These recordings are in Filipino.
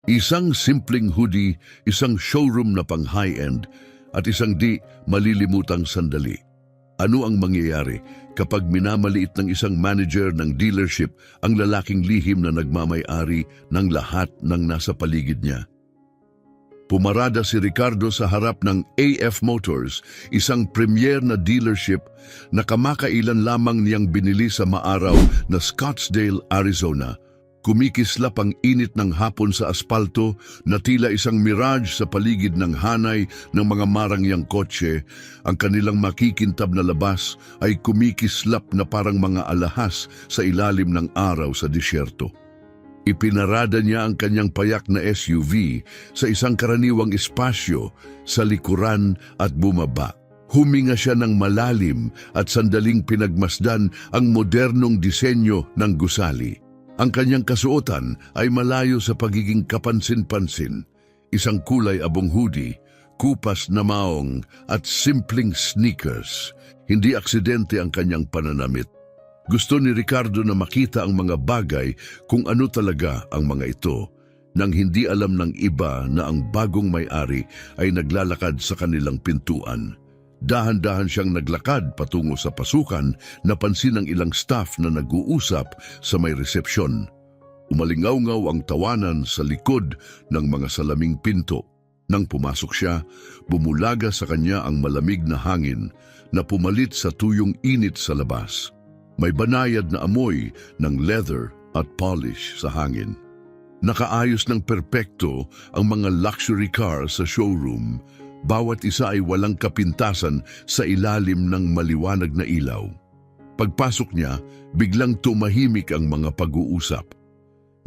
Isang simpleng hoodie, isang showroom na pang high-end, at isang di malilimutang sandali. Ano ang mangyayari kapag minamaliit ng isang manager ng dealership ang lalaking lihim na nagmamay-ari ng lahat ng nasa paligid niya? Pumarada si Ricardo sa harap ng AF Motors, isang premier na dealership na kamakailan lamang niyang binili sa maaraw na Scottsdale, Arizona. Kumikislap ang init ng hapon sa aspalto na tila isang mirage sa paligid ng hanay ng mga marangyang kotse. Ang kanilang makikintab na labas ay kumikislap na parang mga alahas sa ilalim ng araw sa disyerto. Ipinarada niya ang kanyang payak na SUV sa isang karaniwang espasyo sa likuran at bumaba. Huminga siya ng malalim at sandaling pinagmasdan ang modernong disenyo ng gusali. Ang kanyang kasuotan ay malayo sa pagiging kapansin-pansin. Isang kulay abong hoodie, kupas na maong at simpleng sneakers. Hindi aksidente ang kanyang pananamit. Gusto ni Ricardo na makita ang mga bagay kung ano talaga ang mga ito, nang hindi alam ng iba na ang bagong may-ari ay naglalakad sa kanilang pintuan. Dahan-dahan siyang naglakad patungo sa pasukan, napansin ng ilang staff na nag-uusap sa may resepsyon. Umalingaw-ngaw ang tawanan sa likod ng mga salaming pinto. Nang pumasok siya, bumulaga sa kanya ang malamig na hangin na pumalit sa tuyong init sa labas. May banayad na amoy ng leather at polish sa hangin. Nakaayos ng perpekto ang mga luxury car sa showroom. Bawat isa ay walang kapintasan sa ilalim ng maliwanag na ilaw. Pagpasok niya, biglang tumahimik ang mga pag-uusap.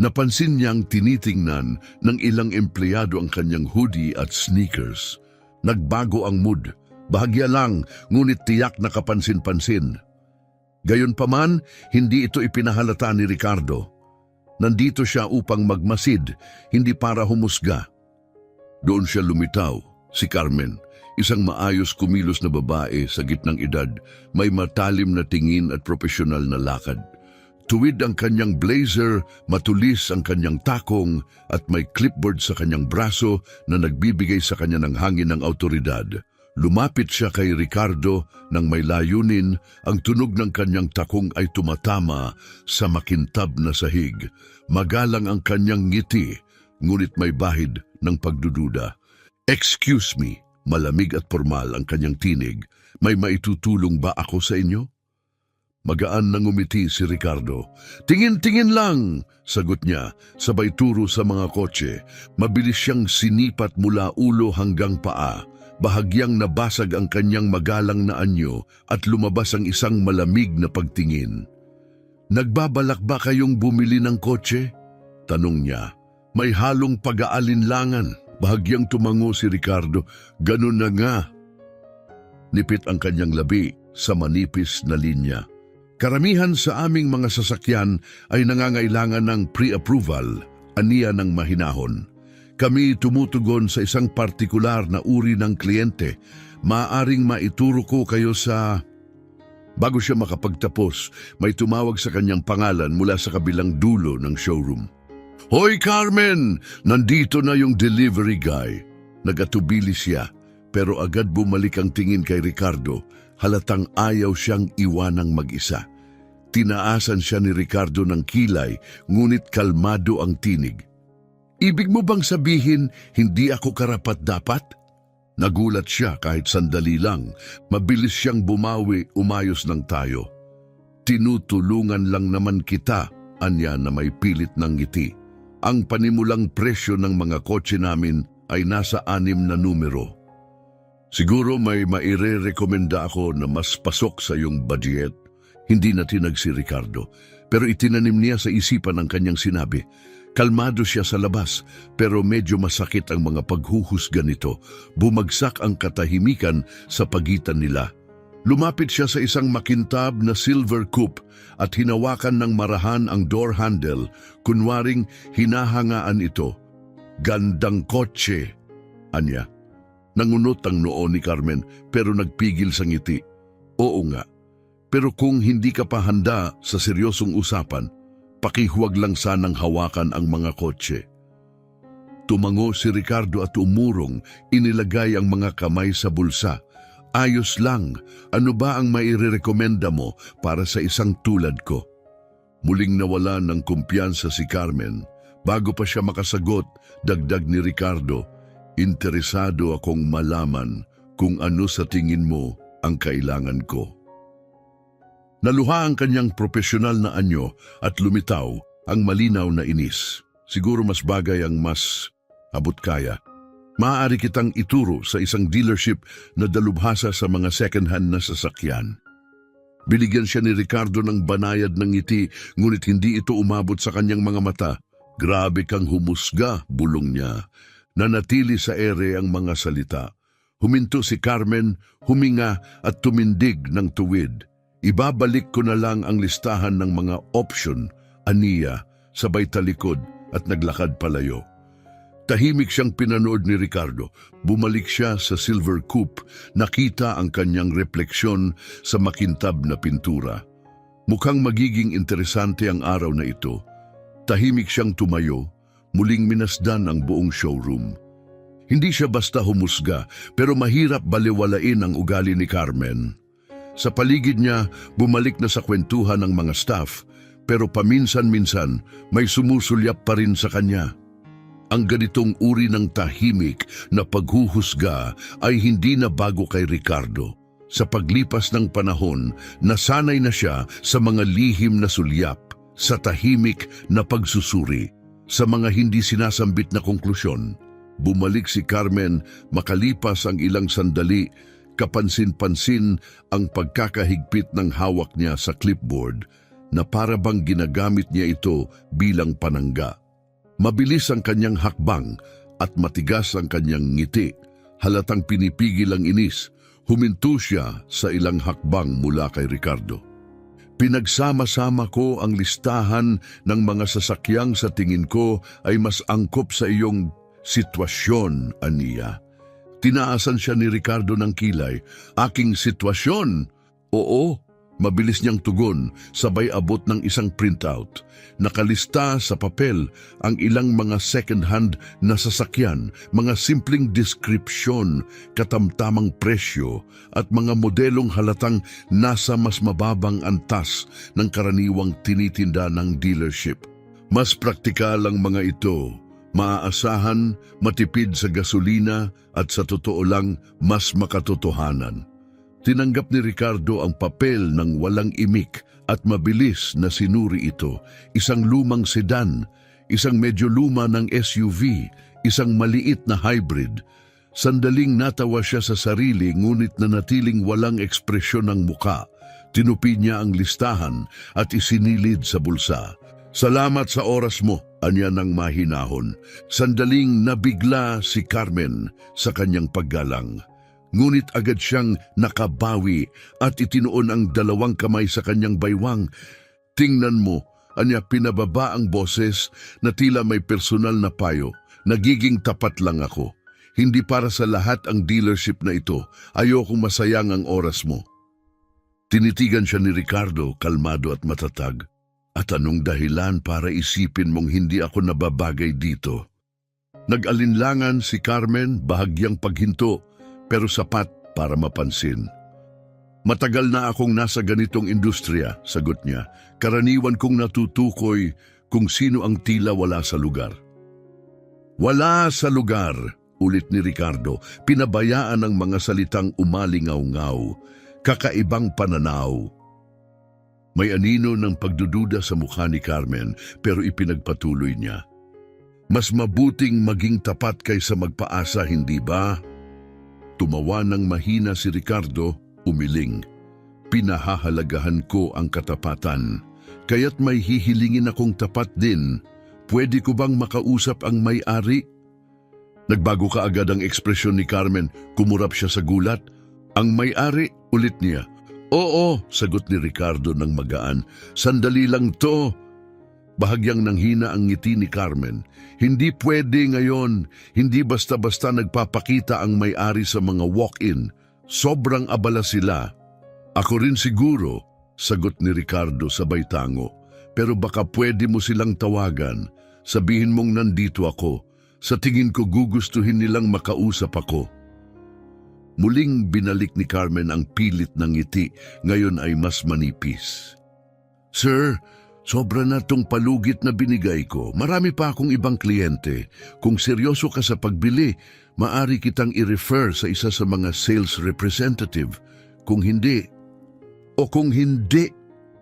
Napansin niyang tinitingnan ng ilang empleyado ang kanyang hoodie at sneakers. Nagbago ang mood. Bahagya lang, ngunit tiyak na kapansin-pansin. Gayunpaman, hindi ito ipinahalata ni Ricardo. Nandito siya upang magmasid, hindi para humusga. Doon siya lumitaw. Si Carmen, isang maayos kumilos na babae sa gitnang edad, may matalim na tingin at profesional na lakad. Tuwid ang kanyang blazer, matulis ang kanyang takong at may clipboard sa kanyang braso na nagbibigay sa kanya ng hangin ng autoridad. Lumapit siya kay Ricardo nang may layunin, ang tunog ng kanyang takong ay tumatama sa makintab na sahig. Magalang ang kanyang ngiti, ngunit may bahid ng pagdududa. "Excuse me," malamig at formal ang kanyang tinig. "May maitutulong ba ako sa inyo?" Magaan nang umiti si Ricardo. "Tingin-tingin lang," sagot niya, sabay turo sa mga kotse. Mabilis siyang sinipat mula ulo hanggang paa. Bahagyang nabasag ang kanyang magalang na anyo at lumabas ang isang malamig na pagtingin. "Nagbabalak ba kayong bumili ng kotse?" tanong niya. May halong pag-aalinlangan. Bahagyang tumango si Ricardo. "Ganun na nga." Nipit ang kanyang labi sa manipis na linya. "Karamihan sa aming mga sasakyan ay nangangailangan ng pre-approval," aniya ng mahinahon. "Kami tumutugon sa isang partikular na uri ng kliyente. Maaring maituro ko kayo sa..." Bago siya makapagtapos, may tumawag sa kanyang pangalan mula sa kabilang dulo ng showroom. "Hoy Carmen! Nandito na yung delivery guy." Nagatubili siya, pero agad bumalik ang tingin kay Ricardo. Halatang ayaw siyang iwanang mag-isa. Tinaasan siya ni Ricardo ng kilay, ngunit kalmado ang tinig. "Ibig mo bang sabihin, hindi ako karapat-dapat?" Nagulat siya kahit sandali lang. Mabilis siyang bumawi, umayos lang tayo. "Tinutulungan lang naman kita," anya na may pilit ng ngiti. "Ang panimulang presyo ng mga kotse namin ay nasa 6 na numero. Siguro may maire-rekomenda ako na mas pasok sa iyong budget." Hindi na tinag si Ricardo, pero itinanim niya sa isipan ang kanyang sinabi. Kalmado siya sa labas, pero medyo masakit ang mga paghuhusga nito. Bumagsak ang katahimikan sa pagitan nila. Lumapit siya sa isang makintab na silver coupe at hinawakan ng marahan ang door handle, kunwaring hinahangaan ito. "Gandang kotse," anya. Nangunot ang noo ni Carmen pero nagpigil sa ngiti. "Oo nga, pero kung hindi ka pa handa sa seryosong usapan, pakihuwag lang sanang hawakan ang mga kotse." Tumango si Ricardo at umurong, inilagay ang mga kamay sa bulsa. Ayos lang, ano ba ang mairerekomenda mo para sa isang tulad ko? Muling nawala ng kumpiyansa si Carmen. Bago pa siya makasagot, dagdag ni Ricardo, interesado akong malaman kung ano sa tingin mo ang kailangan ko. Naluha ang kanyang profesional na anyo at lumitaw ang malinaw na inis. Siguro mas bagay ang mas abot kaya. Maaari kitang ituro sa isang dealership na dalubhasa sa mga second-hand na sasakyan. Binigyan siya ni Ricardo ng banayad ng ngiti, ngunit hindi ito umabot sa kanyang mga mata. Grabe kang humusga, bulong niya. Nanatili sa ere ang mga salita. Huminto si Carmen, huminga at tumindig ng tuwid. Ibabalik ko na lang ang listahan ng mga option, aniya, sabay talikod at naglakad palayo. Tahimik siyang pinanood ni Ricardo. Bumalik siya sa silver coupe, nakita ang kanyang refleksyon sa makintab na pintura. Mukhang magiging interesante ang araw na ito. Tahimik siyang tumayo, muling minasdan ang buong showroom. Hindi siya basta humusga, pero mahirap baliwalain ang ugali ni Carmen. Sa paligid niya, bumalik na sa kwentuhan ng mga staff, pero paminsan-minsan may sumusulyap pa rin sa kanya. Ang ganitong uri ng tahimik na paghuhusga ay hindi na bago kay Ricardo. Sa paglipas ng panahon, nasanay na siya sa mga lihim na sulyap, sa tahimik na pagsusuri, sa mga hindi sinasambit na konklusyon. Bumalik si Carmen makalipas ang ilang sandali, kapansin-pansin ang pagkakahigpit ng hawak niya sa clipboard na para bang ginagamit niya ito bilang panangga. Mabilis ang kanyang hakbang at matigas ang kanyang ngiti. Halatang pinipigil ang inis. Huminto siya sa ilang hakbang mula kay Ricardo. Pinagsama-sama ko ang listahan ng mga sasakyang sa tingin ko ay mas angkop sa iyong sitwasyon, aniya. Tinaasan siya ni Ricardo ng kilay. Aking sitwasyon? Oo. Mabilis niyang tugon, sabay abot ng isang printout. Nakalista sa papel ang ilang mga second-hand na sasakyan, mga simpleng deskripsyon, katamtamang presyo, at mga modelong halatang nasa mas mababang antas ng karaniwang tinitinda ng dealership. Mas praktikal ang mga ito, maaasahan, matipid sa gasolina at sa totoo lang mas makatotohanan. Tinanggap ni Ricardo ang papel ng walang imik at mabilis na sinuri ito. Isang lumang sedan, isang medyo luma ng SUV, isang maliit na hybrid. Sandaling natawa siya sa sarili ngunit nanatiling walang ekspresyon ng muka. Tinupi niya ang listahan at isinilid sa bulsa. Salamat sa oras mo, anya ng mahinahon. Sandaling nabigla si Carmen sa kanyang paggalang. Ngunit agad siyang nakabawi at itinuon ang dalawang kamay sa kanyang baywang. Tingnan mo, anya pinababa ang boses na tila may personal na payo. Nagiging tapat lang ako. Hindi para sa lahat ang dealership na ito. Ayokong masayang ang oras mo. Tinitigan siya ni Ricardo, kalmado at matatag. At anong dahilan para isipin mong hindi ako nababagay dito? Nag-alinlangan si Carmen, bahagyang paghinto, pero sapat para mapansin. Matagal na akong nasa ganitong industriya, sagot niya. Karaniwan kong natutukoy kung sino ang tila wala sa lugar. Wala sa lugar, ulit ni Ricardo, pinabayaan ang mga salitang umalingaw-ngaw, kakaibang pananaw. May anino ng pagdududa sa mukha ni Carmen pero ipinagpatuloy niya. Mas mabuting maging tapat kaysa magpaasa, hindi ba? Tumawa ng mahina si Ricardo, umiling. Pinahahalagahan ko ang katapatan. Kaya't may hihilingin akong tapat din. Pwede ko bang makausap ang may-ari? Nagbago kaagad ang ekspresyon ni Carmen. Kumurap siya sa gulat. Ang may-ari, ulit niya. Oo, sagot ni Ricardo ng magaan. Sandali lang to. Bahagyang nanghina ang ngiti ni Carmen. Hindi pwede ngayon, hindi basta-basta nagpapakita ang may-ari sa mga walk-in. Sobrang abala sila. Ako rin siguro, sagot ni Ricardo sabay tango. Pero baka pwede mo silang tawagan. Sabihin mong nandito ako. Sa tingin ko gugustuhin nilang makausap ako. Muling binalik ni Carmen ang pilit ng ngiti, ngayon ay mas manipis. Sir, sobra na tong palugit na binigay ko. Marami pa akong ibang kliyente. Kung seryoso ka sa pagbili, maari kitang i-refer sa isa sa mga sales representative. Kung hindi,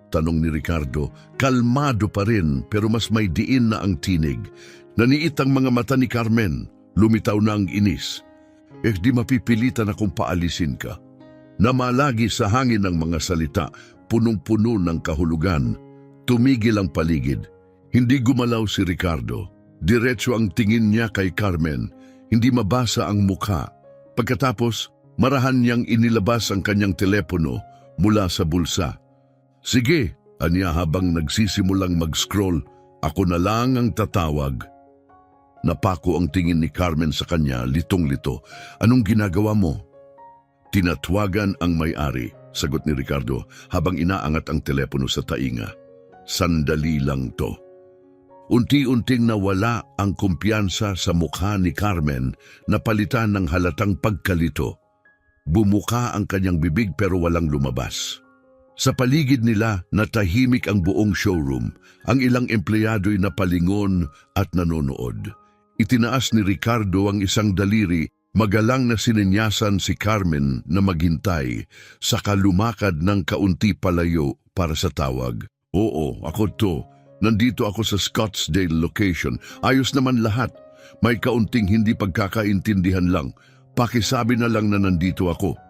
tanong ni Ricardo, kalmado pa rin pero mas may diin na ang tinig. Naniit ang mga mata ni Carmen, lumitaw na ang inis. Di mapipilitan akong paalisin ka. Namalagi sa hangin ng mga salita, punong-puno ng kahulugan. Tumigil ang paligid. Hindi gumalaw si Ricardo. Diretso ang tingin niya kay Carmen. Hindi mabasa ang mukha. Pagkatapos, marahan niyang inilabas ang kanyang telepono mula sa bulsa. Sige, anya habang nagsisimulang mag-scroll, ako na lang ang tatawag. Napako ang tingin ni Carmen sa kanya, litong-lito. Anong ginagawa mo? Tinatwagan ang may-ari, sagot ni Ricardo habang inaangat ang telepono sa tainga. Sandali lang to. Unti-unting nawala ang kumpiyansa sa mukha ni Carmen na palitan ng halatang pagkalito. Bumuka ang kanyang bibig pero walang lumabas. Sa paligid nila, natahimik ang buong showroom. Ang ilang empleyado'y napalingon at nanonood. Itinaas ni Ricardo ang isang daliri, magalang na sininyasan si Carmen na maghintay, saka lumakad ng kaunti palayo para sa tawag. Oo, ako to. Nandito ako sa Scottsdale location. Ayos naman lahat. May kaunting hindi pagkakaintindihan lang. Pakisabi na lang na nandito ako.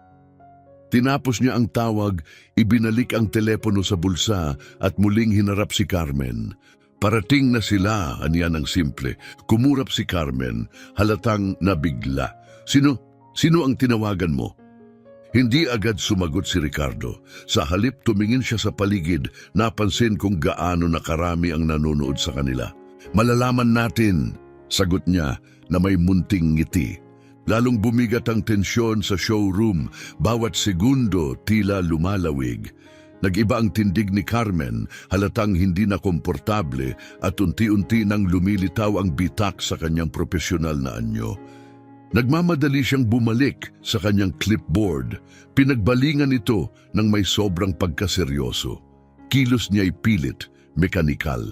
Tinapos niya ang tawag, ibinalik ang telepono sa bulsa at muling hinarap si Carmen. Parating na sila, aniya ng simple. Kumurap si Carmen, halatang nabigla. Sino ang tinawagan mo? Hindi agad sumagot si Ricardo. Sa halip tumingin siya sa paligid, napansin kung gaano nakarami ang nanonood sa kanila. Malalaman natin, sagot niya na may munting ngiti. Lalong bumigat ang tensyon sa showroom, bawat segundo tila lumalawig. Nag-iba ang tindig ni Carmen, halatang hindi na komportable at unti-unti nang lumilitaw ang bitak sa kanyang profesional na anyo. Nagmamadali siyang bumalik sa kanyang clipboard. Pinagbalingan ito ng may sobrang pagkaseryoso. Kilos niya'y pilit, mekanikal.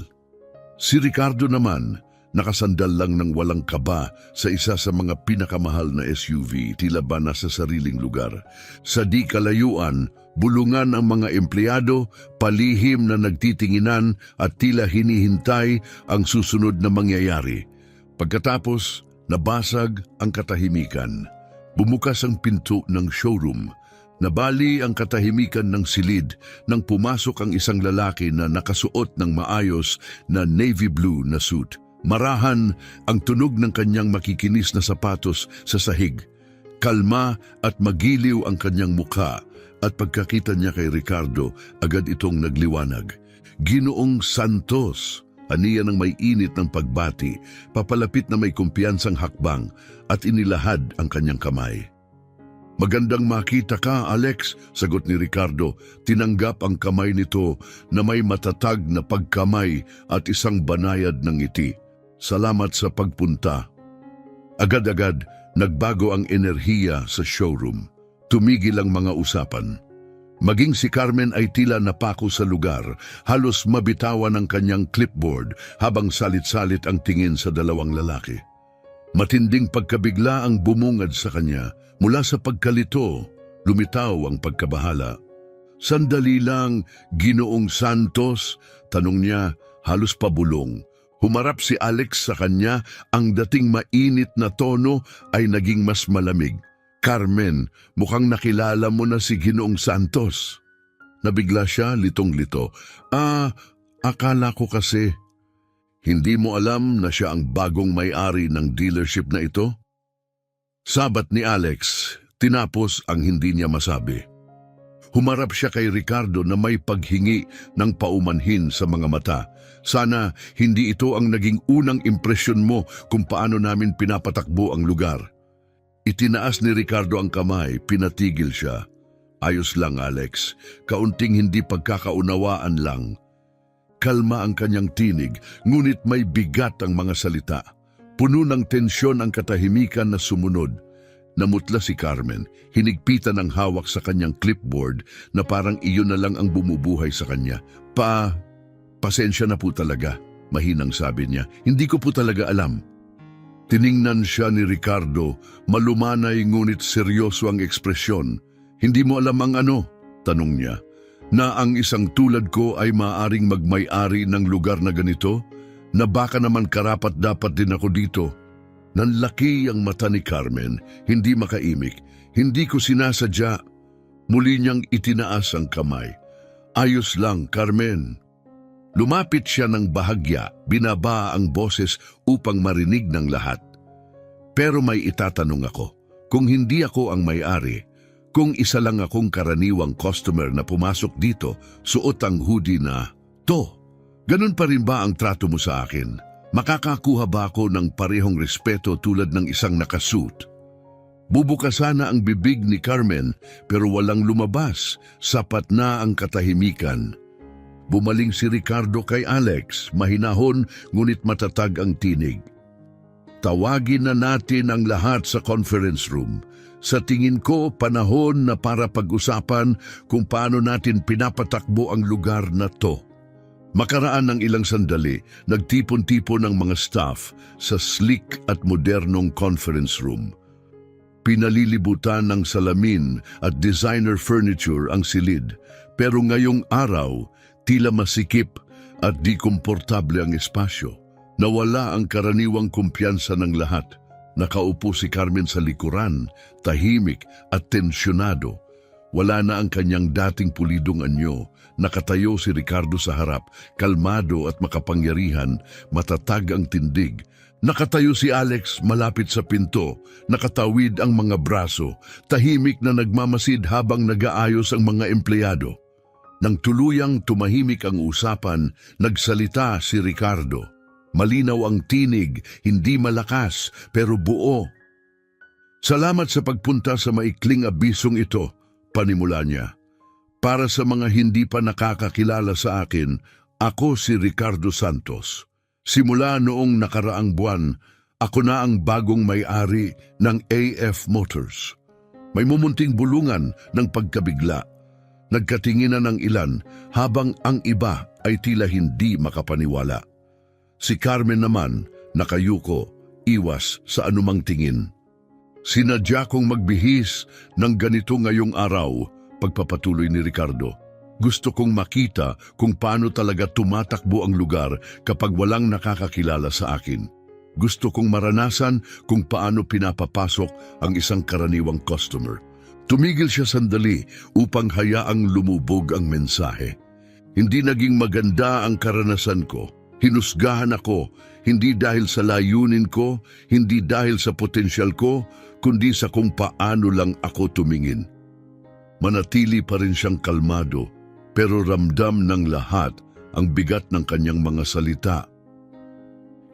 Si Ricardo naman, nakasandal lang ng walang kaba sa isa sa mga pinakamahal na SUV, tila ba nasa sariling lugar. Sa di kalayuan, bulungan ang mga empleyado, palihim na nagtitinginan at tila hinihintay ang susunod na mangyayari. Pagkatapos, nabasag ang katahimikan. Bumukas ang pinto ng showroom. Nabali ang katahimikan ng silid nang pumasok ang isang lalaki na nakasuot ng maayos na navy blue na suit. Marahan ang tunog ng kanyang makikinis na sapatos sa sahig. Kalma at magiliw ang kanyang mukha at pagkakita niya kay Ricardo, agad itong nagliwanag. Ginoong Santos, aniya ng may init ng pagbati, papalapit na may kumpiyansang hakbang at inilahad ang kanyang kamay. Magandang makita ka, Alex, sagot ni Ricardo. Tinanggap ang kamay nito na may matatag na pagkamay at isang banayad ng ngiti. Salamat sa pagpunta. Agad-agad, nagbago ang enerhiya sa showroom. Tumigil ang mga usapan. Maging si Carmen ay tila napako sa lugar, halos mabitawan ang kanyang clipboard habang salit-salit ang tingin sa dalawang lalaki. Matinding pagkabigla ang bumungad sa kanya. Mula sa pagkalito, lumitaw ang pagkabahala. Sandali lang, Ginoong Santos, tanong niya, halos pabulong. Humarap si Alex sa kanya, ang dating mainit na tono ay naging mas malamig. Carmen, mukhang nakilala mo na si Ginoong Santos. Nabigla siya, litong-lito. Akala ko kasi. Hindi mo alam na siya ang bagong may-ari ng dealership na ito? Sabat ni Alex, tinapos ang hindi niya masabi. Humarap siya kay Ricardo na may paghingi ng paumanhin sa mga mata. Sana hindi ito ang naging unang impresyon mo kung paano namin pinapatakbo ang lugar. Itinaas ni Ricardo ang kamay, pinatigil siya. Ayos lang, Alex, kaunting hindi pagkakaunawaan lang. Kalma ang kanyang tinig, ngunit may bigat ang mga salita. Puno ng tensyon ang katahimikan na sumunod. Namutla si Carmen, hinigpitan ang hawak sa kanyang clipboard na parang iyon na lang ang bumubuhay sa kanya. Pasensya na po talaga, mahinang sabi niya. Hindi ko po talaga alam. Tiningnan siya ni Ricardo, malumanay ngunit seryoso ang ekspresyon. Hindi mo alam ang ano? Tanong niya. Na ang isang tulad ko ay maaring magmay-ari ng lugar na ganito? Na baka naman karapat-dapat din ako dito? Nanlaki ang mata ni Carmen, hindi makaimik. Hindi ko sinasadya. Muli niyang itinaas ang kamay. Ayos lang, Carmen. Lumapit siya ng bahagya, binaba ang boses upang marinig ng lahat. Pero may itatanong ako. Kung hindi ako ang may-ari, kung isa lang akong karaniwang customer na pumasok dito, suot ang hoodie na, ganun pa rin ba ang trato mo sa akin? Makakakuha ba ako ng parehong respeto tulad ng isang nakasuit? Bubukas sana ang bibig ni Carmen pero walang lumabas, sapat na ang katahimikan. Bumaling si Ricardo kay Alex, mahinahon ngunit matatag ang tinig. Tawagin na natin ang lahat sa conference room. Sa tingin ko, panahon na para pag-usapan kung paano natin pinapatakbo ang lugar na to. Makaraan ng ilang sandali, nagtipon-tipon ang mga staff sa sleek at modernong conference room. Pinalilibutan ng salamin at designer furniture ang silid, pero ngayong araw, tila masikip at di komportable ang espasyo. Nawala ang karaniwang kumpiyansa ng lahat. Nakaupo si Carmen sa likuran, tahimik at tensyonado. Wala na ang kanyang dating pulidong anyo. Nakatayo si Ricardo sa harap, kalmado at makapangyarihan, matatag ang tindig. Nakatayo si Alex malapit sa pinto, nakatawid ang mga braso, tahimik na nagmamasid habang nag-aayos ang mga empleyado. Nang tuluyang tumahimik ang usapan, nagsalita si Ricardo. Malinaw ang tinig, hindi malakas, pero buo. Salamat sa pagpunta sa maikling abisong ito, panimula niya. Para sa mga hindi pa nakakakilala sa akin, ako si Ricardo Santos. Simula noong nakaraang buwan, ako na ang bagong may-ari ng AF Motors. May mumunting bulungan ng pagkabigla. Nagkatinginan ng ilan habang ang iba ay tila hindi makapaniwala. Si Carmen naman, nakayuko, iwas sa anumang tingin. Sinadya kong magbihis ng ganito ngayong araw, pagpapatuloy ni Ricardo. Gusto kong makita kung paano talaga tumatakbo ang lugar kapag walang nakakakilala sa akin. Gusto kong maranasan kung paano pinapapasok ang isang karaniwang customer. Tumigil siya sandali upang hayaang lumubog ang mensahe. Hindi naging maganda ang karanasan ko. Hinusgahan ako, hindi dahil sa layunin ko, hindi dahil sa potensyal ko, kundi sa kung paano lang ako tumingin. Manatili pa rin siyang kalmado, pero ramdam ng lahat ang bigat ng kanyang mga salita.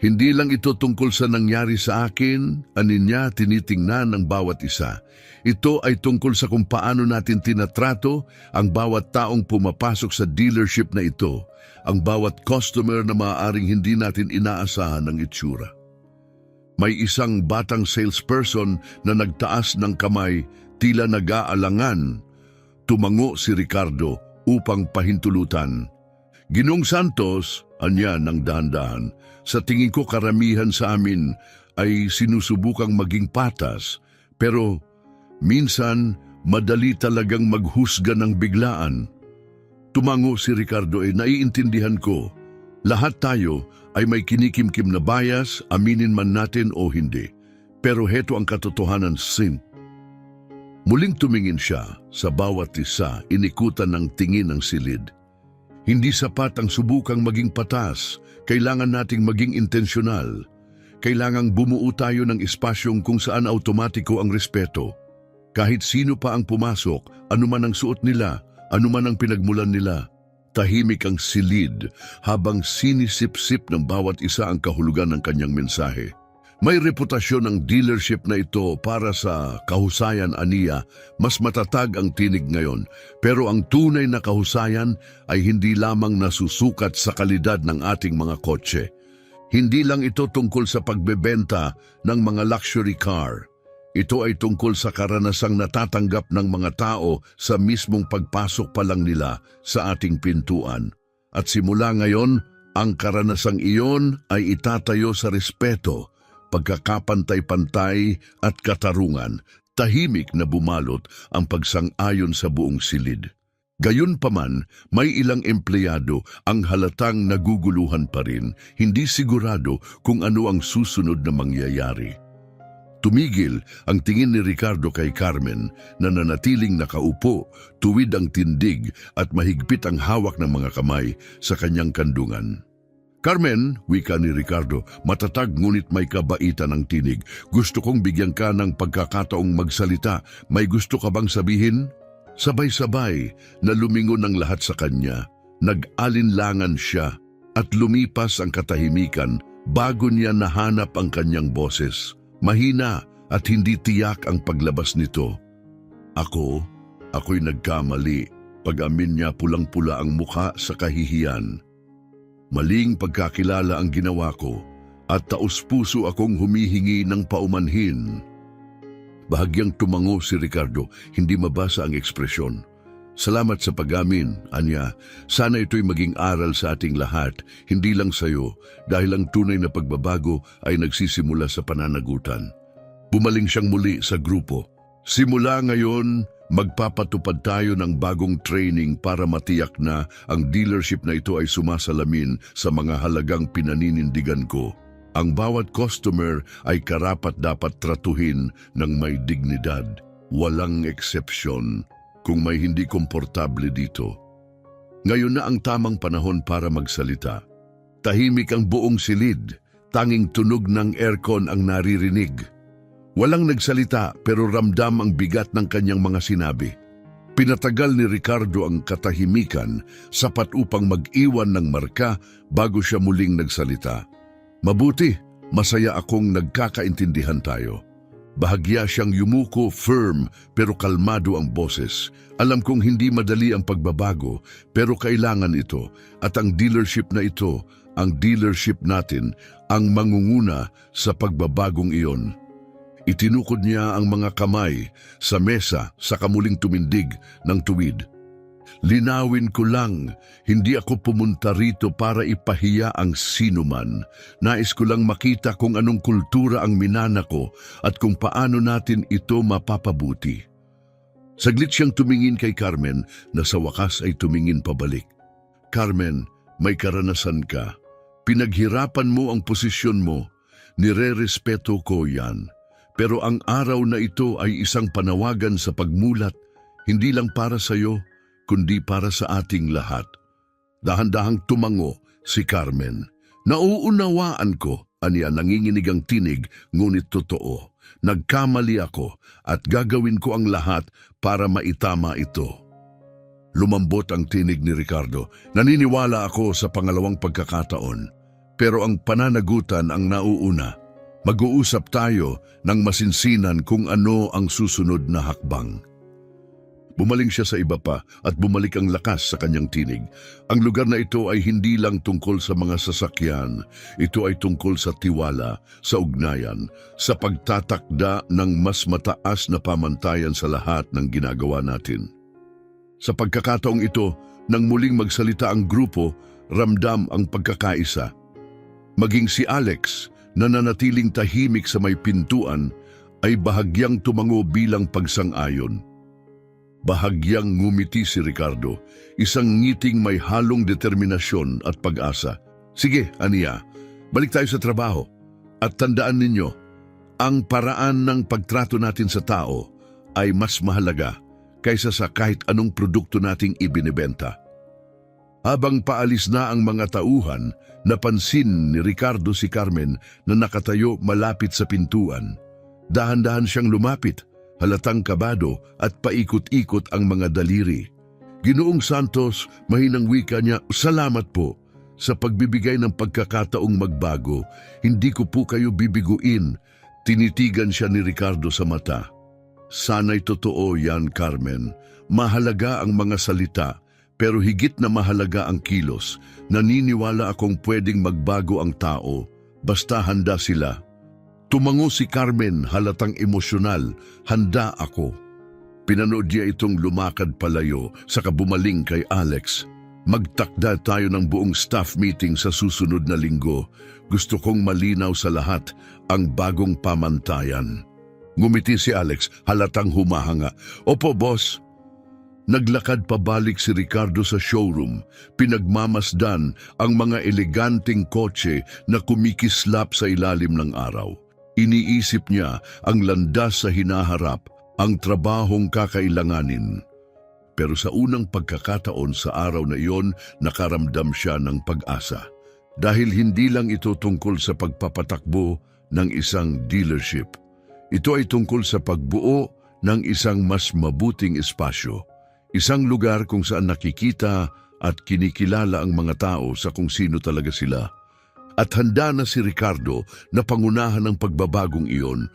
Hindi lang ito tungkol sa nangyari sa akin, aninya tinitingnan ng bawat isa. Ito ay tungkol sa kung paano natin tinatrato ang bawat taong pumapasok sa dealership na ito, ang bawat customer na maaaring hindi natin inaasahan ng itsura. May isang batang salesperson na nagtaas ng kamay, tila nag-aalangan. Tumango si Ricardo upang pahintulutan. Ginong Santos, anya ng dahan-dahan, sa tingin ko karamihan sa amin ay sinusubukang maging patas, pero minsan madali talagang maghusga ng biglaan. Tumango si Ricardo naiintindihan ko. Lahat tayo ay may kinikimkim na bias, aminin man natin o hindi. Pero heto ang katotohanan, Sin. Muling tumingin siya sa bawat isa, inikutan ng tingin ng silid. Hindi sapat ang subukang maging patas, kailangan nating maging intensyonal. Kailangang bumuo tayo ng espasyong kung saan automatiko ang respeto. Kahit sino pa ang pumasok, anuman ang suot nila, anuman ang pinagmulan nila. Tahimik ang silid habang sinisip-sip ng bawat isa ang kahulugan ng kanyang mensahe. May reputasyon ng dealership na ito para sa kahusayan, aniya, mas matatag ang tinig ngayon. Pero ang tunay na kahusayan ay hindi lamang nasusukat sa kalidad ng ating mga kotse. Hindi lang ito tungkol sa pagbebenta ng mga luxury car. Ito ay tungkol sa karanasang natatanggap ng mga tao sa mismong pagpasok pa lang nila sa ating pintuan. At simula ngayon, ang karanasang iyon ay itatayo sa respeto, pagkakapantay-pantay at katarungan. Tahimik na bumalot ang pagsang-ayon sa buong silid. Gayunpaman, may ilang empleyado ang halatang naguguluhan pa rin, hindi sigurado kung ano ang susunod na mangyayari. Tumigil ang tingin ni Ricardo kay Carmen na nanatiling nakaupo, tuwid ang tindig at mahigpit ang hawak ng mga kamay sa kanyang kandungan. Carmen, wika ni Ricardo, matatag ngunit may kabaitan ang tinig. Gusto kong bigyan ka ng pagkakataong magsalita. May gusto ka bang sabihin? Sabay-sabay na lumingon ang lahat sa kanya. Nag-alinlangan siya at lumipas ang katahimikan bago niya nahanap ang kanyang boses. Mahina at hindi tiyak ang paglabas nito. Ako'y nagkamali. Pag-amin niya pulang-pula ang mukha sa kahihiyan. Maling pagkakilala ang ginawa ko at taos-puso akong humihingi ng paumanhin. Bahagyang tumango si Ricardo, hindi mabasa ang ekspresyon. Salamat sa pag-amin, Anya. Sana ito'y maging aral sa ating lahat, hindi lang sa'yo, dahil ang tunay na pagbabago ay nagsisimula sa pananagutan. Bumaling siyang muli sa grupo. Simula ngayon, magpapatupad tayo ng bagong training para matiyak na ang dealership na ito ay sumasalamin sa mga halagang pinaninindigan ko. Ang bawat customer ay karapat-dapat tratuhin ng may dignidad. Walang eksepsyon kung may hindi komportable dito. Ngayon na ang tamang panahon para magsalita. Tahimik ang buong silid, tanging tunog ng aircon ang naririnig. Walang nagsalita pero ramdam ang bigat ng kanyang mga sinabi. Pinatagal ni Ricardo ang katahimikan sapat upang mag-iwan ng marka bago siya muling nagsalita. Mabuti, masaya akong nagkakaintindihan tayo. Bahagya siyang yumuko, firm pero kalmado ang boses. Alam kong hindi madali ang pagbabago pero kailangan ito at ang dealership na ito, ang dealership natin, ang mangunguna sa pagbabagong iyon. Itinukod niya ang mga kamay sa mesa sa kamuling tumindig ng tuwid. Linawin ko lang, hindi ako pumunta rito para ipahiya ang sinuman. Nais ko lang makita kung anong kultura ang minana ko at kung paano natin ito mapapabuti. Saglit siyang tumingin kay Carmen na sa wakas ay tumingin pabalik. Carmen, may karanasan ka. Pinaghirapan mo ang posisyon mo. Nire-respeto ko yan. Pero ang araw na ito ay isang panawagan sa pagmulat, hindi lang para sa iyo, kundi para sa ating lahat. Dahan-dahang tumango si Carmen. Nauunawaan ko, aniya nanginginig ang tinig, ngunit totoo. Nagkamali ako at gagawin ko ang lahat para maitama ito. Lumambot ang tinig ni Ricardo. Naniniwala ako sa pangalawang pagkakataon. Pero ang pananagutan ang nauuna. Mag-uusap tayo ng masinsinan kung ano ang susunod na hakbang. Bumaling siya sa iba pa at bumalik ang lakas sa kanyang tinig. Ang lugar na ito ay hindi lang tungkol sa mga sasakyan. Ito ay tungkol sa tiwala, sa ugnayan, sa pagtatakda ng mas mataas na pamantayan sa lahat ng ginagawa natin. Sa pagkakataong ito, nang muling magsalita ang grupo, ramdam ang pagkakaisa. Maging si Alex, na nanatiling tahimik sa may pintuan, ay bahagyang tumango bilang pagsang-ayon. Bahagyang ngumiti si Ricardo, isang ngiting may halong determinasyon at pag-asa. Sige, Ania, balik tayo sa trabaho. At tandaan ninyo, ang paraan ng pagtrato natin sa tao ay mas mahalaga kaysa sa kahit anong produkto nating ibinibenta. Habang paalis na ang mga tauhan, napansin ni Ricardo si Carmen na nakatayo malapit sa pintuan. Dahan-dahan siyang lumapit, halatang kabado at paikot-ikot ang mga daliri. Ginoong Santos, mahinang wika niya, salamat po sa pagbibigay ng pagkakataong magbago. Hindi ko po kayo bibiguin. Tinitigan siya ni Ricardo sa mata. Sana'y totoo yan, Carmen. Mahalaga ang mga salita, pero higit na mahalaga ang kilos. Naniniwala akong pwedeng magbago ang tao, basta handa sila. Tumango si Carmen, halatang emosyonal. Handa ako. Pinanood niya itong lumakad palayo, saka bumaling kay Alex. Magtakda tayo ng buong staff meeting sa susunod na linggo. Gusto kong malinaw sa lahat ang bagong pamantayan. Ngumiti si Alex, halatang humahanga. Opo, boss. Naglakad pabalik si Ricardo sa showroom. Pinagmamasdan ang mga eleganteng kotse na kumikislap sa ilalim ng araw. Iniisip niya ang landas sa hinaharap, ang trabahong kakailanganin. Pero sa unang pagkakataon sa araw na iyon, nakaramdam siya ng pag-asa. Dahil hindi lang ito tungkol sa pagpapatakbo ng isang dealership. Ito ay tungkol sa pagbuo ng isang mas mabuting espasyo. Isang lugar kung saan nakikita at kinikilala ang mga tao sa kung sino talaga sila. At handa na si Ricardo na pangunahan ng pagbabagong iyon.